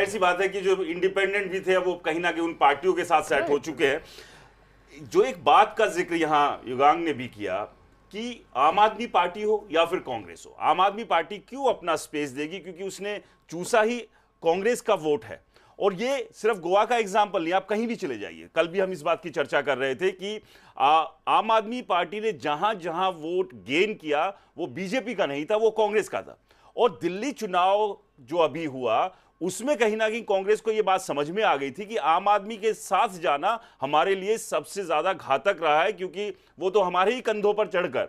जाहिर सी बात है कि जो इंडिपेंडेंट भी थे वो कहीं ना कहीं उन पार्टियों के साथ सेट हो चुके हैं। जो एक बात का जिक्र यहां युगांग ने भी किया कि आम आदमी पार्टी हो या फिर कांग्रेस हो, आम आदमी पार्टी क्यों अपना स्पेस देगी, क्योंकि उसने चूसा ही कांग्रेस का वोट है। और ये सिर्फ गोवा का एग्जाम्पल नहीं, आप कहीं भी चले जाइए। कल भी हम इस बात की चर्चा कर रहे थे कि आम आदमी पार्टी ने जहां जहां वोट गेन किया वो बीजेपी का नहीं था, वो कांग्रेस का था। और दिल्ली चुनाव जो अभी हुआ उसमें कहीं ना कहीं कांग्रेस को यह बात समझ में आ गई थी कि आम आदमी के साथ जाना हमारे लिए सबसे ज्यादा घातक रहा है, क्योंकि वो तो हमारे ही कंधों पर चढ़कर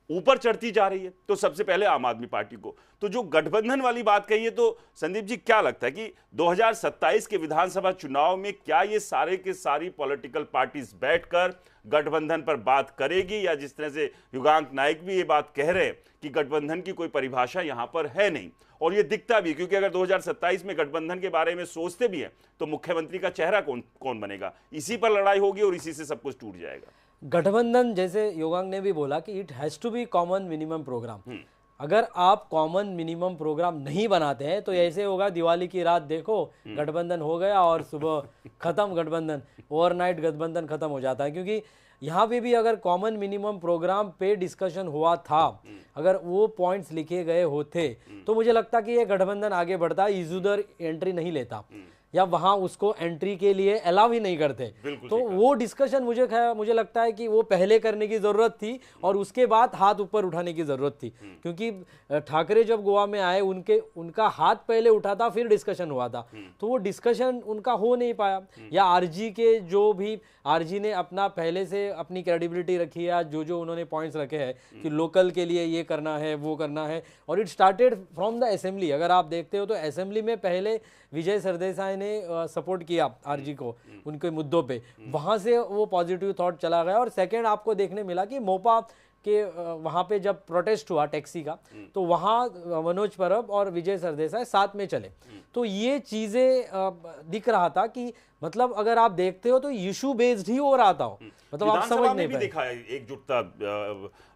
ऊपर चढ़ती जा रही है। तो सबसे पहले आम आदमी पार्टी को। तो जो गठबंधन वाली बात कही है, तो संदीप जी क्या लगता है कि 2027 के विधानसभा चुनाव में क्या ये सारे के सारी पॉलिटिकल पार्टीज बैठकर गठबंधन पर बात करेगी, या जिस तरह से युगांक नाइक भी ये बात कह रहे हैं कि गठबंधन की कोई परिभाषा यहां पर है नहीं, और ये दिखता भी, क्योंकि अगर 2027 में गठबंधन के बारे में सोचते भी हैं तो मुख्यमंत्री का चेहरा कौन बनेगा, इसी पर लड़ाई होगी और इसी से सब कुछ टूट जाएगा। गठबंधन, जैसे योगांग ने भी बोला कि it has to be common minimum programme. अगर आप कॉमन मिनिमम प्रोग्राम नहीं बनाते हैं तो ऐसे होगा, दिवाली की रात देखो गठबंधन हो गया और सुबह खत्म गठबंधन, ओवरनाइट गठबंधन खत्म हो जाता है। क्योंकि यहाँ पे भी अगर कॉमन मिनिमम प्रोग्राम पे डिस्कशन हुआ था, अगर वो पॉइंट्स लिखे गए होते तो मुझे लगता कि ये गठबंधन आगे बढ़ता, इधर एंट्री नहीं लेता या वहां उसको एंट्री के लिए अलाउ ही नहीं करते। तो वो डिस्कशन मुझे लगता है कि वो पहले करने की जरूरत थी और उसके बाद हाथ ऊपर उठाने की जरूरत थी। क्योंकि ठाकरे जब गोवा में आए उनका हाथ पहले उठा था, फिर डिस्कशन हुआ था, तो वो डिस्कशन उनका हो नहीं पाया। या आरजी के जो भी, आरजी ने अपना पहले से अपनी क्रेडिबिलिटी रखी है, जो उन्होंने पॉइंट्स रखे हैं कि लोकल के लिए ये करना है वो करना है, और it started from the assembly. अगर आप देखते हो तो असेंबली में पहले विजय सरदेसाई ने सपोर्ट किया आरजी को उनके मुद्दों पे, वहां से वो पॉजिटिव थॉट चला गया। और सेकंड आपको देखने मिला कि मोपा के वहां पे जब प्रोटेस्ट हुआ टैक्सी का, तो वहां मनोज परब और विजय सरदेसाई साथ में चले। तो ये चीजें दिख रहा था कि मतलब अगर आप देखते हो तो इशू बेस्ड ही हो रहा था, मतलब आप समझ नहीं पाए। देखा है एकजुटता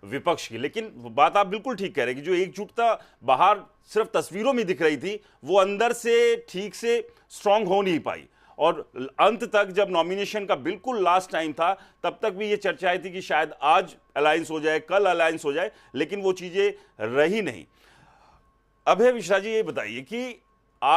विपक्ष की, लेकिन बात आप बिल्कुल ठीक कह रहे हैं कि जो एकजुटता बाहर सिर्फ तस्वीरों में दिख रही थी, वो अंदर से ठीक से स्ट्रांग हो नहीं पाई। और अंत तक जब नॉमिनेशन का बिल्कुल लास्ट टाइम था, तब तक भी ये चर्चाएं थी कि शायद आज अलायंस हो जाए, कल अलायंस हो जाए, लेकिन वो चीजें रही नहीं। अभय मिश्रा जी, ये बताइए कि